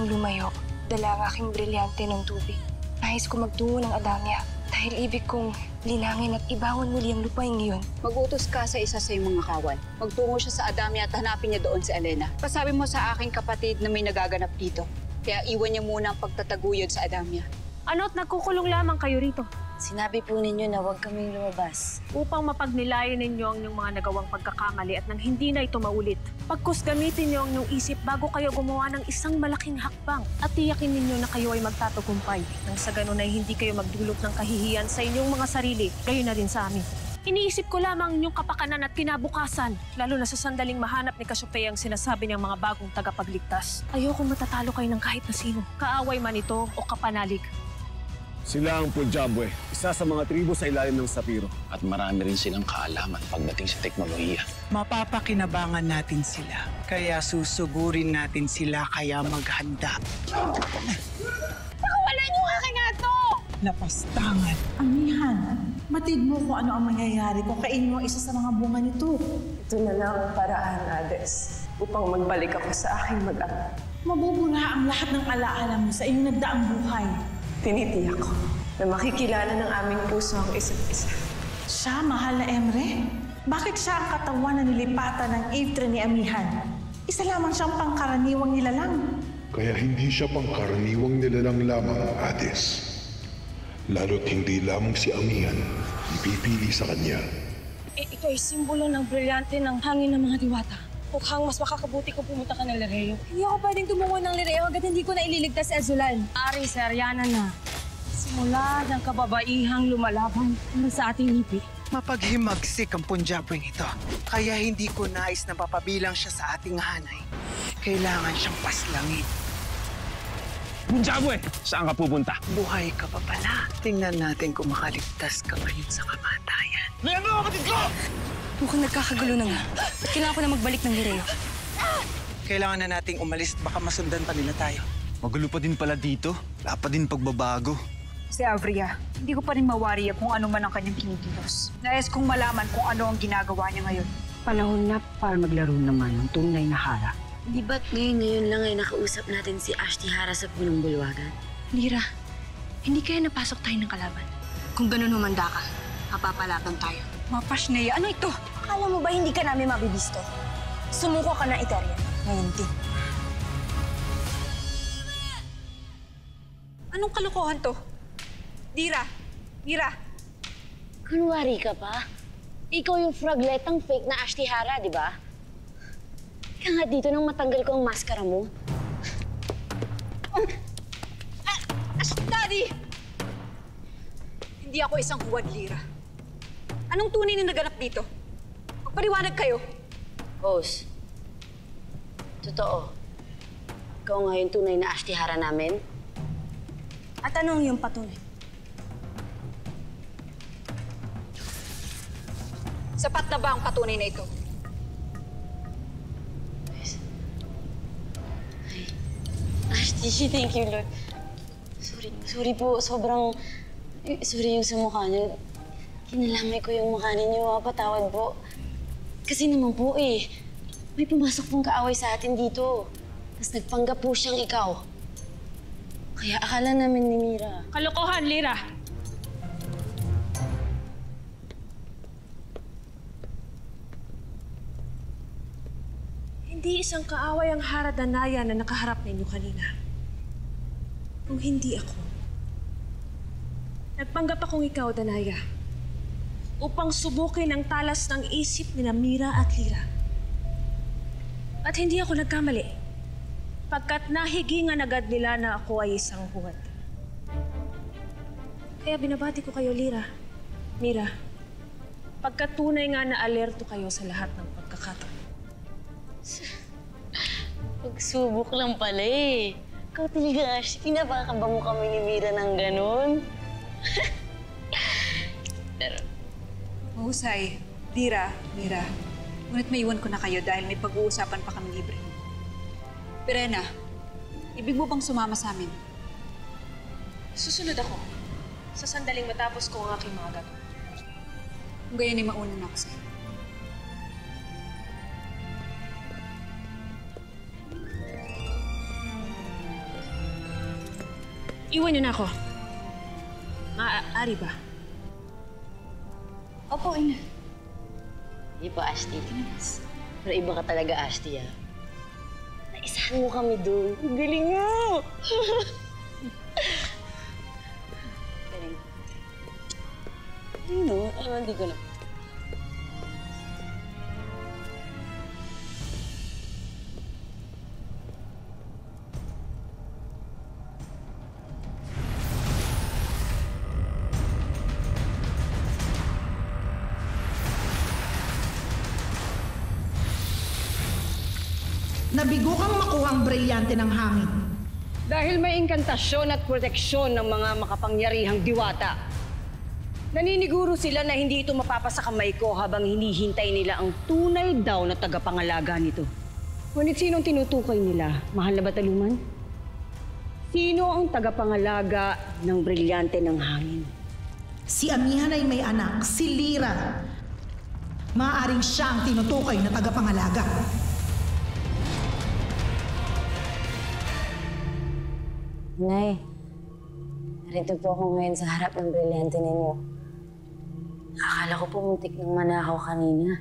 akong lumayo. Dala ang aking brilyante ng tubig. Nais ko magtungo ng Adamya dahil ibig kong linangin at ibawan muli ang lupaing iyon. Mag-utos ka sa isa sa iyong mga kawan. Magtungo siya sa Adamya at hanapin niya doon si Elena. Pasabi mo sa aking kapatid na may nagaganap dito. Kaya iwan niya muna ang pagtataguyod sa Adamya. Ano't nagkukulong lamang kayo rito? Sinabi po ninyo na huwag kaming lumabas. Upang mapagnilayan ninyo ang inyong mga nagawang pagkakamali at nang hindi na ito maulit. Pagkus gamitin niyo ang inyong isip bago kayo gumawa ng isang malaking hakbang at tiyakin ninyo na kayo ay magtatagumpay. Nang sa ganun ay hindi kayo magdulot ng kahihiyan sa inyong mga sarili, gayon na rin sa amin. Iniisip ko lamang inyong kapakanan at kinabukasan, lalo na sa sandaling mahanap ni Cassiopeia ang sinasabi niyang mga bagong tagapagligtas. Ayokong matatalo kayo ng kahit na sino, kaaway man ito o kapanalig. Sila ang Punjabwe, isa sa mga tribo sa ilalim ng Sapiro. At marami rin silang kaalaman pagdating sa teknolohiya. Mapapakinabangan natin sila, kaya susugurin natin sila kaya maghanda. Pakawalan niyo aking ato! Napastangan. Amihan, matid mo kung ano ang mangyayari kung kainin mo isa sa mga bunga nito. Ito na lang ang paraan, Hades, upang magbalik ako sa aking mag-ama. Mabubura ang lahat ng alaala mo sa iyong nagdaang buhay. Tinitiyak ko na makikilala ng aming puso ang isa't isa. Siya, mahal na Emre? Bakit siya ang katawan na nilipatan ng Iftre ni Amihan? Isa lamang siyang pangkaraniwang nilalang. Kaya hindi siya pangkaraniwang nilalang lamang, Hades. Lalo't hindi lamang si Amihan ang pipili sa kanya. Ito ay simbolo ng brilyante ng hangin ng mga diwata. Mukhang mas makakabuti kung pumunta ka ng Lireo. Hindi ako pwedeng tumungo ng Lireo hanggat hindi ko na ililigtas si Azulan. Ari, si Ariana na. Simula ng kababaihang lumalaban para sa ating lipi. Mapaghimagsik ang Punjabweng ito, kaya hindi ko nais na papabilang siya sa ating hanay. Kailangan siyang paslangin. Punjabwe, saan ka pupunta? Buhay ka pa pala. Tingnan natin kung makaligtas ka ngayon sa kamatayan. Leandro, kapatid ko! Mukhang nagkakagulo na nga. Kailangan ko na magbalik ng Lireo. Kailangan na nating umalis, baka masundan pa nila tayo. Magulo pa din pala dito. Wala pa din pagbabago. Si Avria, hindi ko pa rin mawari kung ano man ang kanyang kinikilos. Nais kong malaman kung ano ang ginagawa niya ngayon. Panahon na para maglaro naman ng tunay na Hara. Di ba't ngayon lang ay nakausap natin si Ashtihara sa punong bulwagan? Lira, hindi kaya napasok tayo ng kalaban. Kung ganun humanda ka, mapapalaban tayo. Mapasneya, ano ito? Akala mo ba hindi ka namin mabibisto? Sumuko ka na, Eterian. Ngayon din. Anong kalokohan to? Dira! Dira! Kunwari ka pa? Ikaw yung fragletang fake na Ashtihara, di ba? Kaya nga dito nang matanggal ko ang maskara mo. Daddy! Hindi ako isang huwad, Lira. Anong tunay na naganap dito? Magpaliwanag kayo. Boss, totoo. Ikaw nga yung tunay na Ashtihara namin? At ano ang iyong patunay? Sapat na ba ang patunay na ito? Ashti, thank you, Lord. Sorry po. Sobrang... Sorry yung sa mukha niyo. Kinalamay ko yung mukha ninyo. Patawad po. Kasi naman po may pumasok pong kaaway sa atin dito. Tapos nagpanggap po siyang ikaw. Kaya akala namin ni Mira. Kalokohan, Lira! Hindi isang kaaway ang Hara Danaya na nakaharap ninyo kanina. Kung hindi ako. Nagpanggap akong ikaw, Danaya, upang subukin ang talas ng isip ni Mira at Lira. At hindi ako nagkamali, pagkat nahigingan agad nila na ako ay isang huwad. Kaya binabati ko kayo, Lira, Mira, pagkat tunay nga na alerto kayo sa lahat ng pagkakataon. Pagsubok lang pala Ikaw talaga, Ash. Pinapakaba mo kami ni Mira ng ganun. Pero... Mahusay. Dira, Mira. Ngunit maiwan ko na kayo dahil may pag-uusapan pa kami libre. Perena, ibig mo bang sumama sa amin? Susunod ako sa sandaling matapos ko ang aking mga gagawin. Kung gayon ay mauna na ako sa'yo. Iwan niyo na ako. Maaari ba? Opo, ina. Hindi po, Ashley. Pero iba ka talaga, Ashley, ah. Naisahan mo kami doon. Ang galing mo! Galing. No, hindi ko na. Nabigo kang makuha ang brilyante ng hangin. Dahil may inkantasyon at proteksyon ng mga makapangyarihang diwata. Naniniguro sila na hindi ito mapapasa kamay ko habang hinihintay nila ang tunay daw na tagapangalaga nito. Ngunit sinong tinutukoy nila? Mahal na Bataluman? Sino ang tagapangalaga ng brilyante ng hangin? Si Amihan ay may anak, si Lyra. Maaaring siya ang tinutukoy na tagapangalaga. Nay, narito po ako ngayon sa harap ng brilyante ninyo. Akala ko po muntik ng manakaw kanina.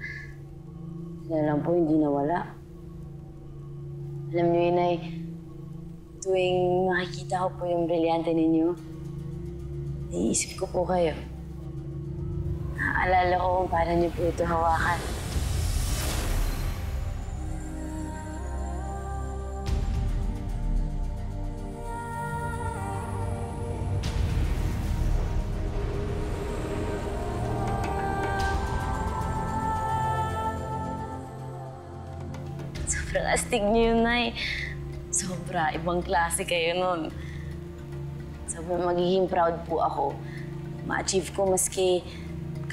Sila lang po hindi nawala. Alam niyo yun, Nay, tuwing makikita ko po yung brilyante ninyo, naiisip ko po kayo. Naaalala ko kung paano niyo po ito hawakan. Sobrang astig niyo yun, Nay. Sobra. Ibang klase kayo nun. Sobrang magiging proud po ako. Ma-achieve ko maski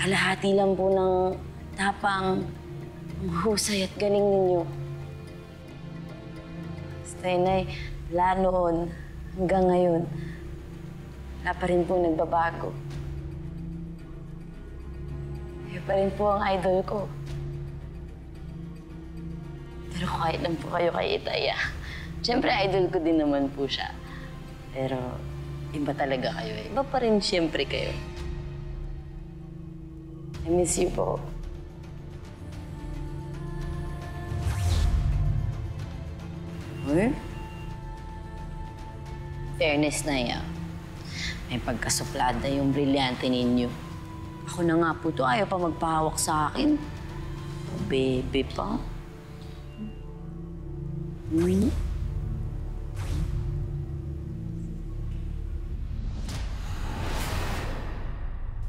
kalahati lang po ng tapang, ang husay at galing ninyo. Basta yun, Nay, mula noon hanggang ngayon, wala pa rin po nagbabago. Kayo pa rin po ang idol ko. Pero kahit lang po kayo kay Itaya. Siyempre, idol ko din naman po siya. Pero iba talaga kayo eh. Iba pa rin siyempre kayo. I miss you po. Huh? Fairness na yan. May pagkasuplada yung brilyante ninyo. Ako na nga po to, ayaw pa magpahawak sa akin. Bebe pa.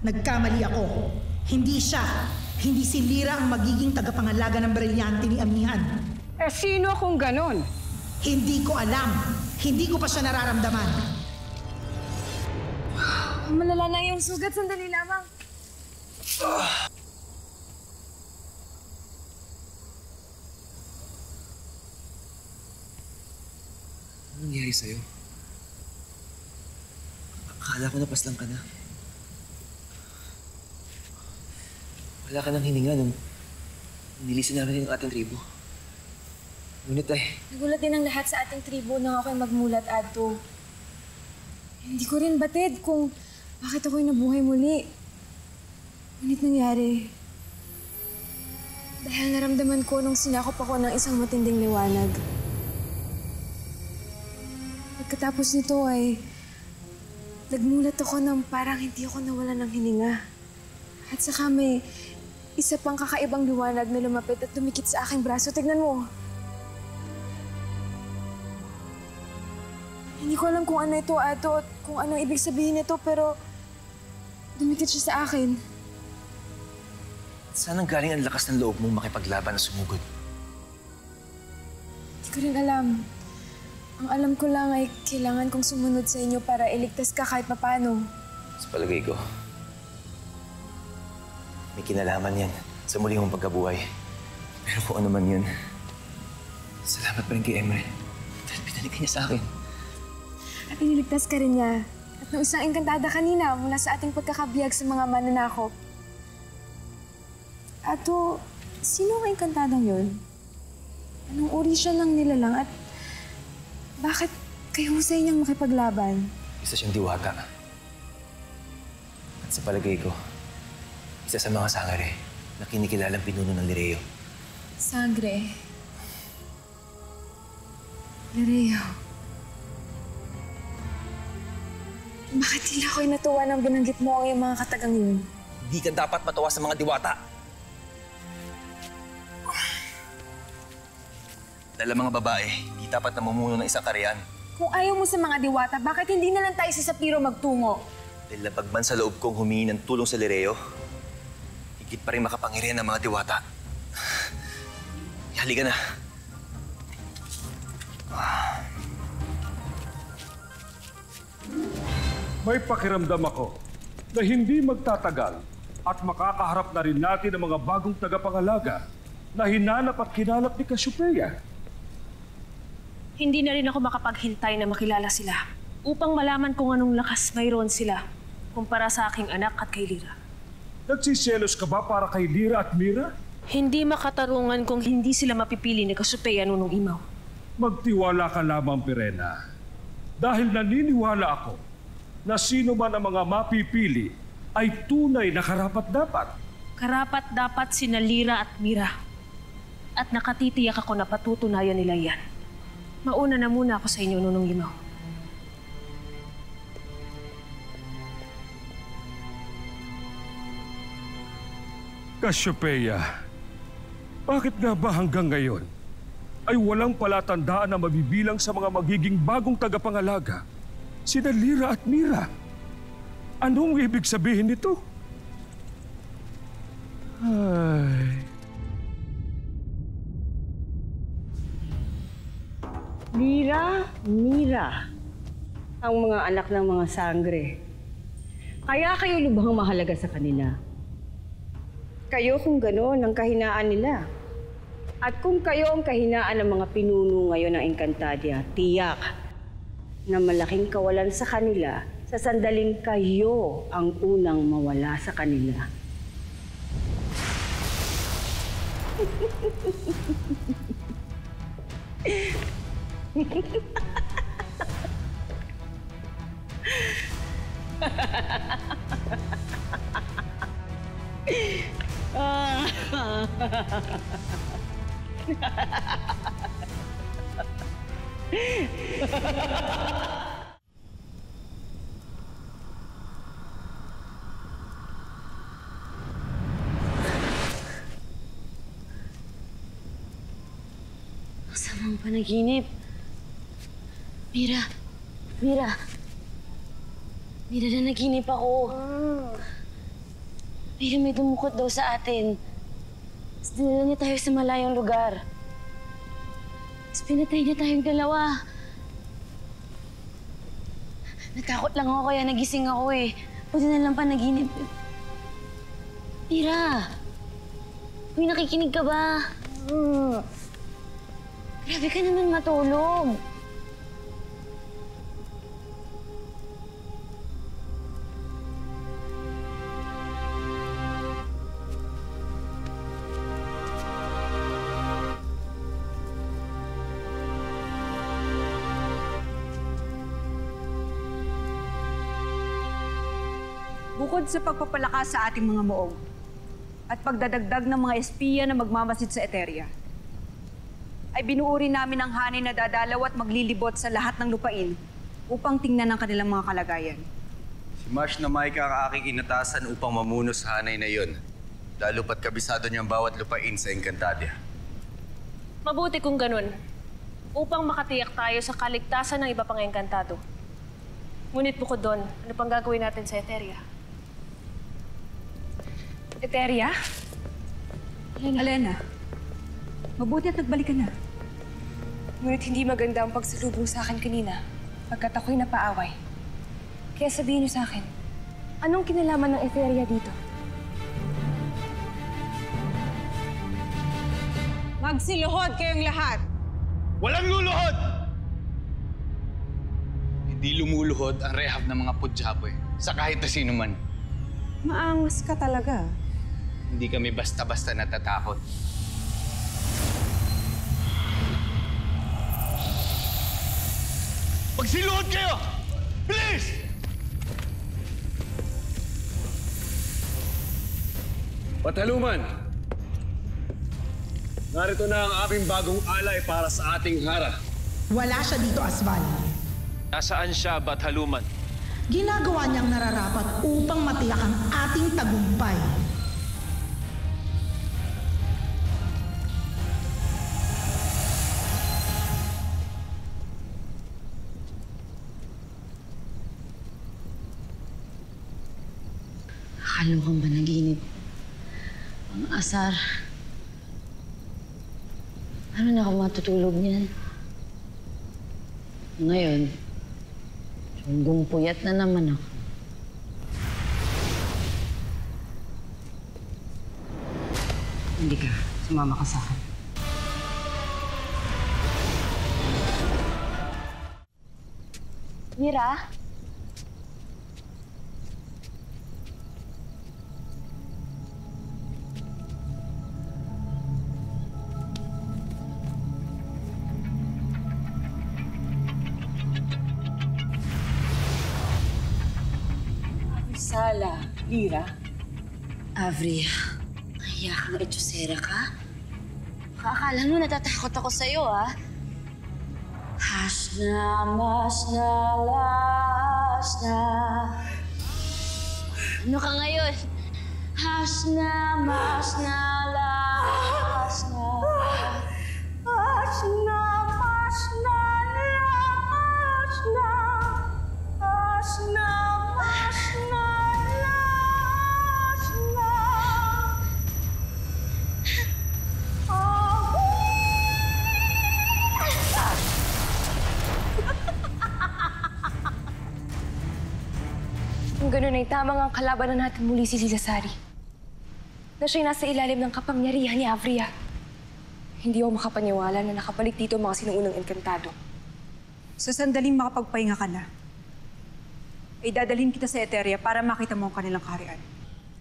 Nagkamali ako. Hindi siya. Hindi si Lyra ang magiging tagapangalaga ng brilyante ni Amihan. Eh, sino kung ganon? Hindi ko alam. Hindi ko pa siya nararamdaman. Malala na yung sugat. Sandali lamang. Ano nangyari sa'yo? Akala ko napaslang ka na. Wala ka nang hininga nung nilisan namin yung ating tribo. Ngunit ay... Nagulat din ang lahat sa ating tribo nang ako'y magmulat, Adto. Hindi ko rin batid kung bakit ako'y nabuhay muli. Ngunit nangyari. Dahil naramdaman ko nung sinakop ako ng isang matinding liwanag. Pagkatapos nito ay nagmulat ako ng parang hindi ako nawala ng hininga. At saka may isa pang kakaibang liwanag na lumapit at dumikit sa aking braso. Tignan mo. Hindi ko alam kung ano ito, Ato, at kung anong ibig sabihin nito, pero dumikit siya sa akin. Saan ang galing ang lakas ng loob mong makipaglaban na sumugod? Hindi ko rin alam. Ang alam ko lang ay kailangan kong sumunod sa inyo para iligtas ka kahit papano. Sa palagay ko, may kinalaman yan sa muli mong pagkabuhay. Pero kung ano man yun, salamat pa rin kay Emre. Dahil pinalikan niya sa akin. At iniligtas ka rin niya. At nung isang engkantada kanina mula sa ating pagkakabiyag sa mga mananakop. Ato, sino ang engkantadang yun? Anong uri siya ng nilalang at bakit kayo husay niyang makipaglaban? Isa siyang diwata. At sa palagay ko, isa sa mga sangre na kinikilalang pinuno ng Lireo. Sangre. Lireo. Bakit tila ako'y natuwa nang binanggit mo ang iyong mga katagang yun? Hindi ka dapat matuwa sa mga diwata. Dahil mga babae, hindi dapat namumuno ng isang karyan. Kung ayaw mo sa mga diwata, bakit hindi na lang tayo sa Sapiro magtungo? Dahil labagman sa loob kong humingi ng tulong sa Lireo, higit pa rin makapangyarihan ng mga diwata. Halika na. May pakiramdam ako na hindi magtatagal at makakaharap na rin natin ang mga bagong tagapangalaga na hinanap at kinalap ni Cassiopeia. Hindi na rin ako makapaghintay na makilala sila upang malaman kung anong lakas mayroon sila kumpara sa aking anak at kay Lira. Nagsiselos ka ba para kay Lira at Mira? Hindi makatarungan kung hindi sila mapipili ni Cassiopeia nunong imaw. Magtiwala ka lamang, Pirena. Dahil naniniwala ako na sino man ang mga mapipili ay tunay na karapat-dapat. Karapat-dapat sina Lira at Mira. At nakatitiyak ako na patutunayan nila yan. Mauna na muna ako sa inyo, Nunong Imaw. Cassiopeia, bakit nga ba hanggang ngayon ay walang palatandaan na mabibilang sa mga magiging bagong tagapangalaga sina Lira at Mira? Anong ibig sabihin nito? Ay... Lira, Mira, ang mga anak ng mga sangre. Kaya kayo lubhang mahalaga sa kanila. Kayo kung gano'n ang kahinaan nila. At kung kayo ang kahinaan ng mga pinuno ngayon ng Encantadia, tiyak na malaking kawalan sa kanila sa sandaling kayo ang unang mawala sa kanila. Masamang panaginip. Mira, Mira. Mira, nanaginip ako. Mira, may dumukot daw sa atin. Tapos dinala niya tayo sa malayong lugar. Tapos pinatay niya tayong dalawa. Natakot lang ako kaya nagising ako eh. Buti na lang panaginip. Mira! Uy, nakikinig ka ba? Grabe ka naman matulog. Bukod sa pagpapalakas sa ating mga muog at pagdadagdag ng mga espiya na magmamasid sa Eteria, ay binuuri namin ang hanay na dadalaw at maglilibot sa lahat ng lupain upang tingnan ang kanilang mga kalagayan. Si Marsh na Micah ang aking inatasan upang mamuno sa hanay na yon. Lalo pat kabisado niyang bawat lupain sa Encantadia. Mabuti kung ganun, upang makatiyak tayo sa kaligtasan ng iba pang engkantado. Ngunit bukod doon, ano pang gagawin natin sa Eteria? Eteria? Alena, mabuti at nagbalik ka na. Ngunit hindi maganda ang pagsalubong sa akin kanina pagkat ako'y napaaway. Kaya sabihin niyo sa akin, anong kinalaman ng Eteria dito? Magsiluhod kayong lahat! Walang luluhod! Hindi lumuluhod ang rehab ng mga Pudyaboy sa kahit na sino man. Maangas ka talaga. Hindi kami basta-basta natatakot. Magsiluhod kayo! Bilis! Pataluman! Narito na ang aming bagong alay para sa ating hara. Wala siya dito, Asval. Nasaan siya, Bathaluman? Ginagawa niyang nararapat upang matiyak ang ating tagumpay. Kalokang panaginip. Ang asar. Ano na ako matutulog niyan? Ngayon, sunggong puyat na naman ako. Hindi ka. Sumama ka sa akin. Mira? Sala, Lira. Avri, kaya kang etsyosera ka? Akala mo natatakot ako sa'yo, ah. Hasna, masna, lasna. Ano ka ngayon? Hasna, masna, lasna. Hasna, masna, lasna. Hasna, masna. Kung ganun ay tamang ang kalabanan natin muli si Lilasari. Na siya'y nasa ilalim ng kapangyarihan ni Avria. Hindi ako makapaniwala na nakabalik dito ang mga sinuunang engkantado. Sa sandaling makapagpahinga ka na, ay dadalhin kita sa Eteria para makita mo ang kanilang kaharian.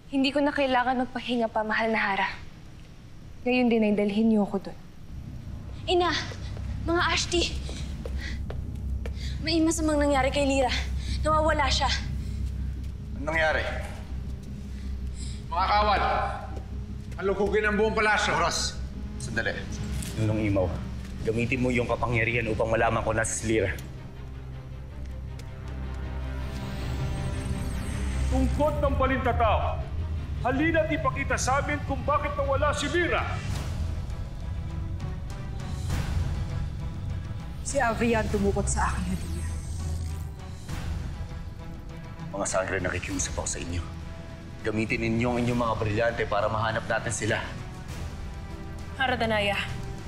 Hindi ko na kailangan magpahinga pa, mahal na Hara. Ngayon din ay dalhin niyo ako doon. Ina! Mga Ashti! May masamang nangyari kay Lira. Nawawala siya. Anong nangyari? Mga kawal, alugugin ang buong palasyo. Oras! Sandali. Nunong Imaw, gamitin mo yung kapangyarihan upang malaman ko na si Lira. Tungkod ng balintataw, halina't ipakita sa amin kung bakit nawala si Lira. Si Avria ang tumukot sa akin, Hadia. Mga sangre, nakikiusap ako sa inyo. Gamitin ninyo ang inyong mga brilyante para mahanap natin sila. Haradanaya,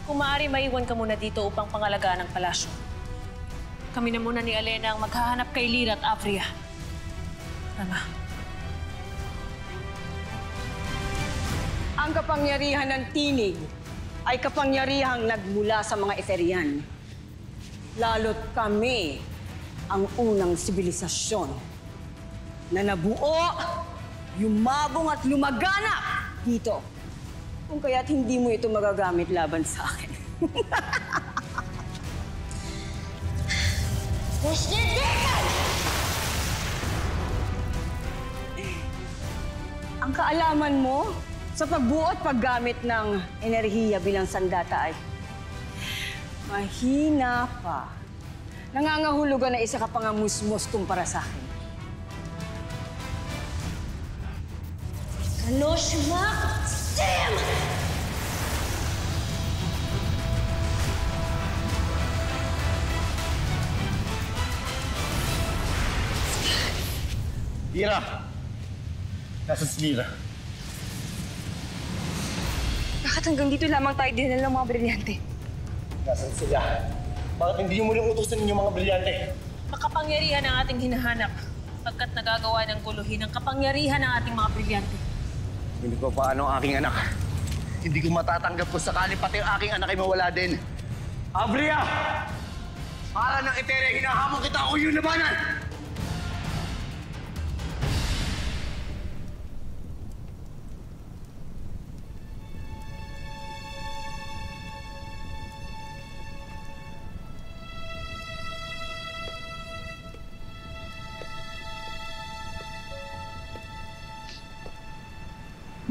kung maaari maiwan ka muna dito upang pangalagaan ang palasyo. Kami na muna ni Alena ang maghahanap kay Lira at Avria. Tama. Ang kapangyarihan ng tinig ay kapangyarihang nagmula sa mga Etherian. Lalo't kami ang unang sibilisasyon na nabuo, yumabong at lumaganap dito. Kung kaya't hindi mo ito magagamit laban sa akin. Ang kaalaman mo sa pagbuo at paggamit ng enerhiya bilang sandata ay mahina pa. Nangangahulugan na isa ka pang musmos kumpara sa akin. Kanoshma Sim! Lira! Nasaan si Lira? Bakit hanggang dito lamang tayo dinala ng mga brilyante? Nasaan sila? Bakit hindi niyo muling utusan ninyo mga brilyante? Makapangyarihan ang ating hinahanap pagkat nagagawa ng guluhin ang kapangyarihan ng ating mga brilyante. Hindi ko paano ang aking anak. Hindi ko matatanggap kung sakali pati ang aking anak ay mawala din. Avria! Para ng Eteria, hinahamon kita ako yung labanan!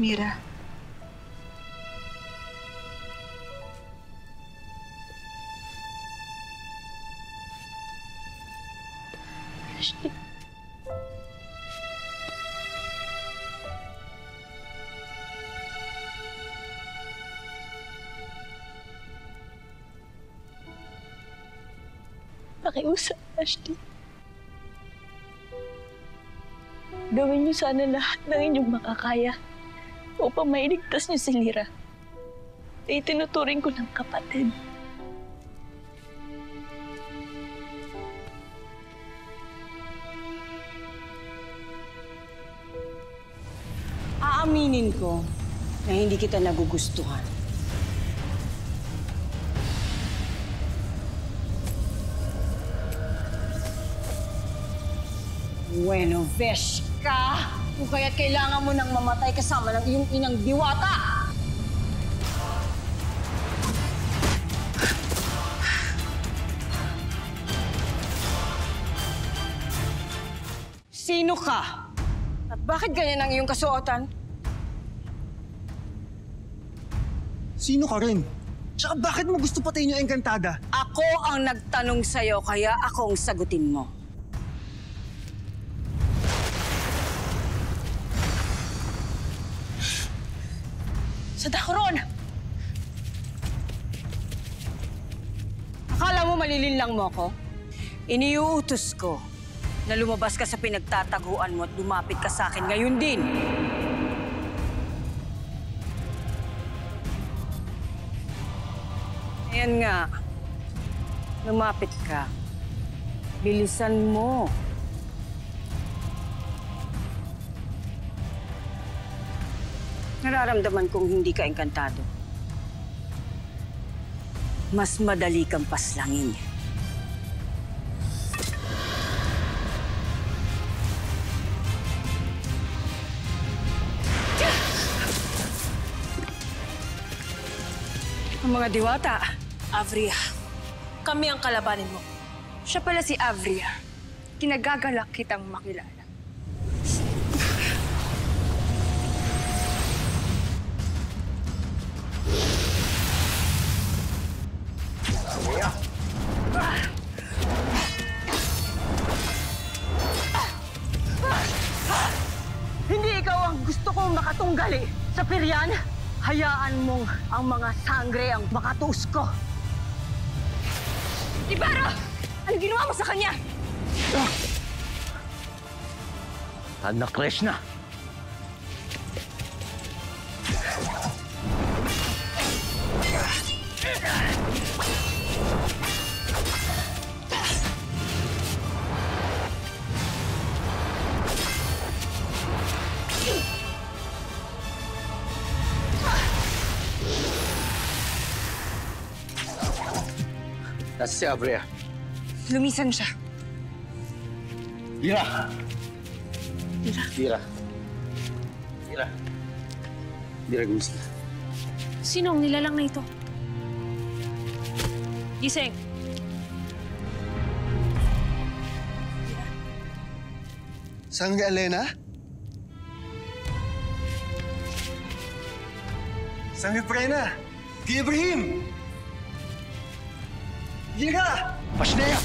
Mira. Ashley. Pakiusap, Ashley. Gawin niyo sana lahat ng inyong makakaya upang mailigtas niyo si Lyra. Itinuturing ko ng kapatid. Aaminin ko na hindi kita nagugustuhan. Bueno, besh ka! Kung kaya't kailangan mo nang mamatay kasama ng iyong inang diwata! Sino ka? At bakit ganyan ang iyong kasuotan? Sino ka rin? Tsaka bakit mo gusto patayin yung Encantada? Ako ang nagtanong sa'yo, kaya ako ang sagutin mo. Sa Dakuron! Akala mo malilinlang mo ako? Iniuutos ko na lumabas ka sa pinagtataguan mo at lumapit ka sa akin ngayon din. Ayan nga. Lumapit ka. Bilisan mo. Nararamdaman kong hindi ka engkantado. Mas madali kang paslangin. Ang mga diwata, Avria, kami ang kalabanin mo. Siya pala si Avria. Kinagagalak kitang makilala. Hindi ikaw ang gusto kong makatunggali sa Pirian. Hayaan mong ang mga sangre ang makatuos ko. Ibarra! Ano ginawa mo sa kanya? Anak Krishna! Nasa si Avria. Lumisan siya. Lyra! Lyra. Lyra. Lyra. Lyra, gumising. Sino ang nilalang na ito? Gising. Sangre Elena? Sangre Prena? Di Ibrahim! Lyra! Pasneya!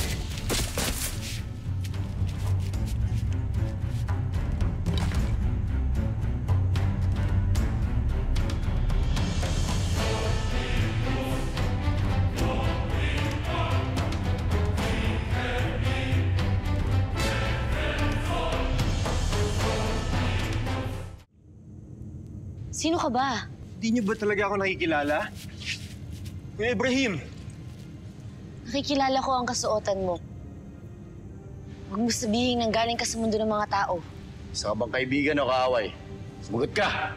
Sino ka ba? Di niyo ba talaga ako nakikilala? Kuya Ibrahim! Nakikilala ko ang kasuotan mo. Huwag mo sabihin nang galing ka sa mundo ng mga tao. Isa ka bang kaibigan o kaaway? Sumagot ka!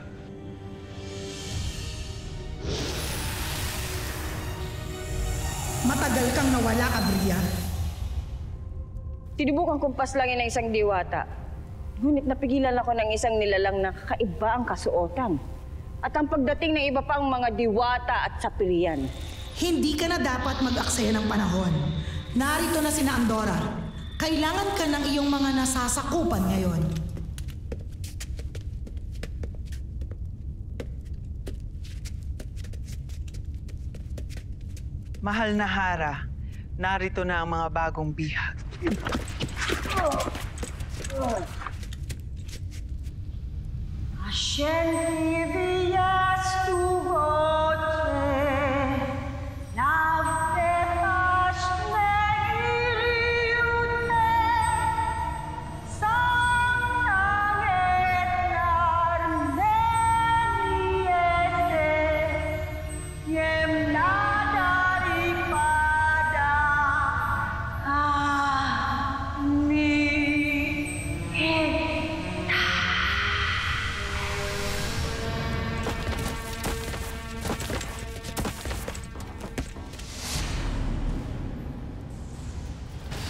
Matagal kang nawala, Avria. Tinubukan kong paslangin ng isang diwata. Ngunit napigilan ako ng isang nilalang na kakaiba ang kasuotan. At ang pagdating ng iba pang mga diwata at sapilian. Hindi ka na dapat mag-aksaya ng panahon. Narito na sina Andorra. Kailangan ka ng iyong mga nasasakupan ngayon. Mahal na Hara, narito na ang mga bagong bihag.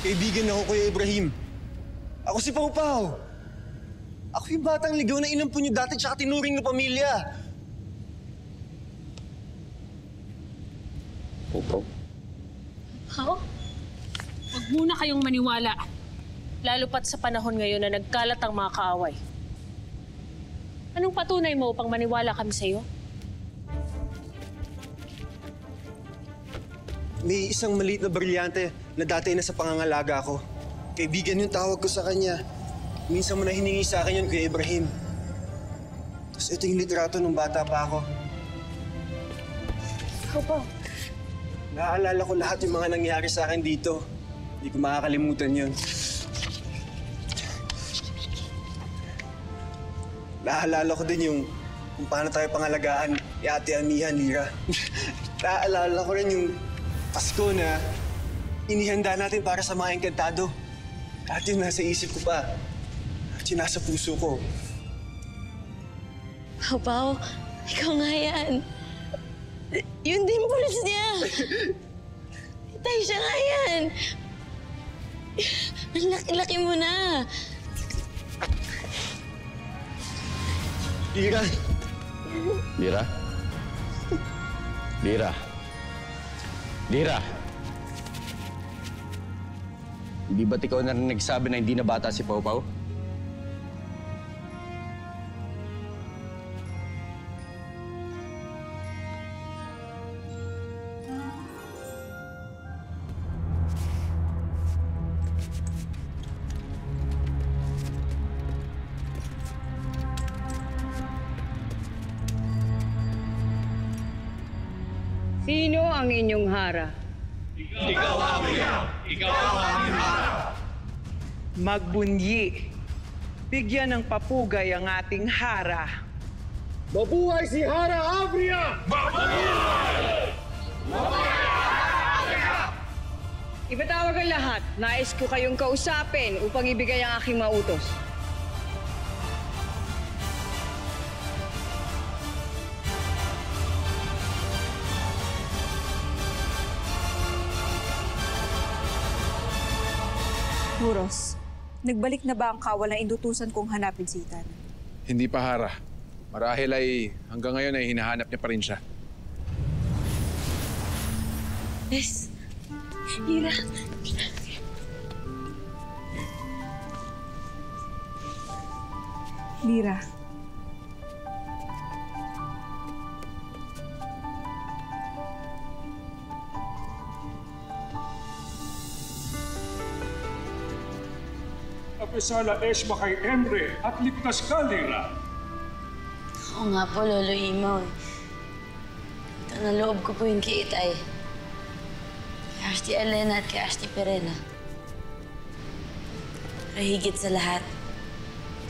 Kaibigan ako, Kuya Ibrahim. Ako si Pau Pau. Ako yung batang ligaw na inampun niyo dati tsaka tinuring na pamilya. Pau? Huwag muna kayong maniwala. Lalo pat sa panahon ngayon na nagkalat ang mga kaaway. Anong patunay mo upang maniwala kami sa'yo? May isang maliit na brilyante na dati na sa pangangalaga ko. Kaibigan yung tawag ko sa kanya. Minsan mo na hiningi sa akin yun, Kuya Ibrahim. Tapos ito yung litrato nung bata pa ako. Ikaw po. Naaalala ko lahat yung mga nangyari sa akin dito. Hindi ko makakalimutan yun. Naaalala ko din yung kung paano tayo pangalagaan ni Ate Amihan, Lira. Naaalala ko rin yung Pasko na inihanda natin para sa mga engkantado. At yun nasa isip ko pa. At yun nasa puso ko. Pau, ikaw nga yan. Yung dimples niya. Tay, siya nga yan. Ang laki-laki mo na. Lira. Lira? Lira? Lira! Hindi ba't ikaw na rin nagsabi na hindi na bata si Pau Pau? Sino ang inyong Hara? Ikaw, Abria! Ikaw ang aming Hara! Magbunyi. Bigyan ng papugay ang ating Hara. Mabuhay si Hara Abria! Mabuhay! Ipatawag ang lahat. Nais ko kayong kausapin upang ibigay ang aking mautos. Muros, nagbalik na ba ang kawal na indutusan kong hanapin si Ethan? Hindi pa, Hara. Marahil ay hanggang ngayon ay hinahanap niya pa rin siya. Bes, Lira. Lira. Apisala Esma kay Emre at ligtas ka, Lira. Oo nga po, Lolo Imaw. Ito na loob ko po yun kay Itay. Kay Asti Elena at kay Asti Perena. Pero higit sa lahat,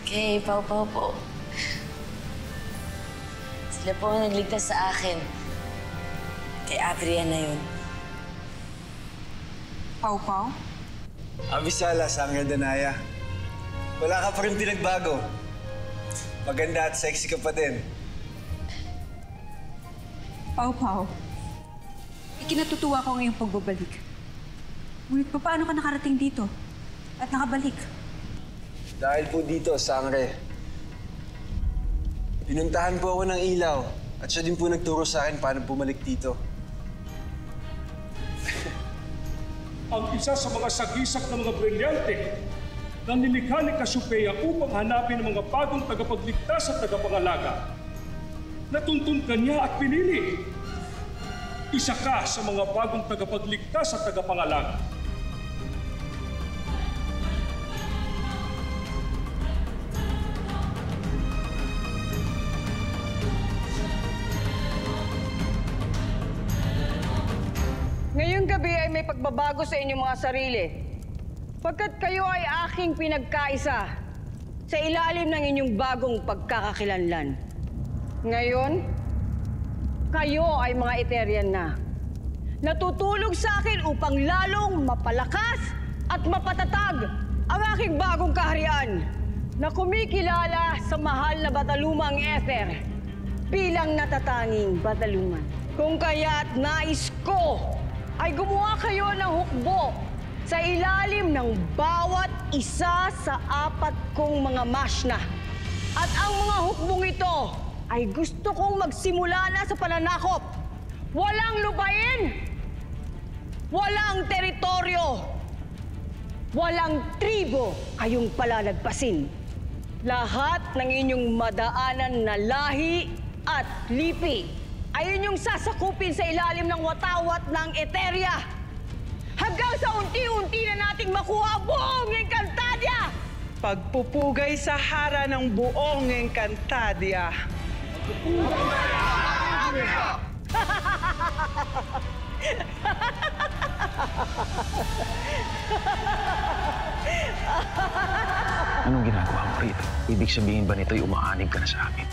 kay Pau Pau po. Sila po ang nagligtas sa akin. Kay Abria na yun. Pau Pau? Abisala, Sangre Danaya. Wala ka pa rin pinagbago. Maganda at sexy ka pa din. Pau Pau, ikinatutuwa ko ngayong pagbabalik. Ngunit paano ka nakarating dito at nakabalik? Dahil po dito, Sangre. Pinuntahan po ako ng ilaw at siya din po nagturo sa akin paano bumalik dito. Ang isa sa mga sagisak ng mga brilyante na nilikha ni Cassiopeia upang hanapin ang mga bagong tagapagligtas at tagapangalaga. Natuntun kanya at pinili. Isa ka sa mga bagong tagapagligtas at tagapangalaga. Ngayong gabi ay may pagbabago sa inyong mga sarili. Pagkat kayo ay aking pinagkaisa sa ilalim ng inyong bagong pagkakakilanlan. Ngayon, kayo ay mga Eterian na. Natutulog sa akin upang lalong mapalakas at mapatatag ang aking bagong kaharian na kumikilala sa mahal na Batalumang Ether bilang natatanging Bataluman. Kung kaya't nais ko ay gumawa kayo ng hukbo sa ilalim ng bawat isa sa 4 kong mga mashna. At ang mga hukbong ito ay gusto kong magsimula na sa pananakop. Walang lupain, walang teritoryo, walang tribo kayong palalagpasin. Lahat ng inyong madaanan na lahi at lipi ay inyong sasakupin sa ilalim ng watawat ng Eteria hanggang sa unti-unti na nating makuha buong Encantadia! Pagpupugay sa hara ng buong Encantadia. Anong ginagawa mo rito? Ibig sabihin ba nito'y umaanib ka na sa amin?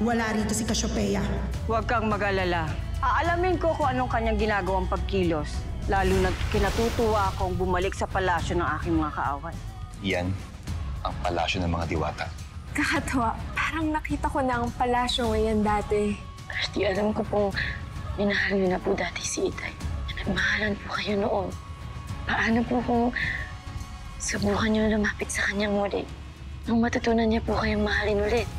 Wala rito si Cassiopeia. Huwag kang mag-alala. Aalamin ko kung anong kanyang ginagawang pagkilos. Lalo na kinatutuwa akong bumalik sa palasyo ng aking mga kaaway. Yan ang palasyo ng mga diwata. Kakatawa, parang nakita ko na ang palasyo ngayon dati. Artie, alam ko pong minahal niyo na po dati si Itay. Nagmahalan po kayo noon. Paano po kung subukan niyo lumapit sa kanya muli? Nung matutunan niya po kayong mahalin ulit?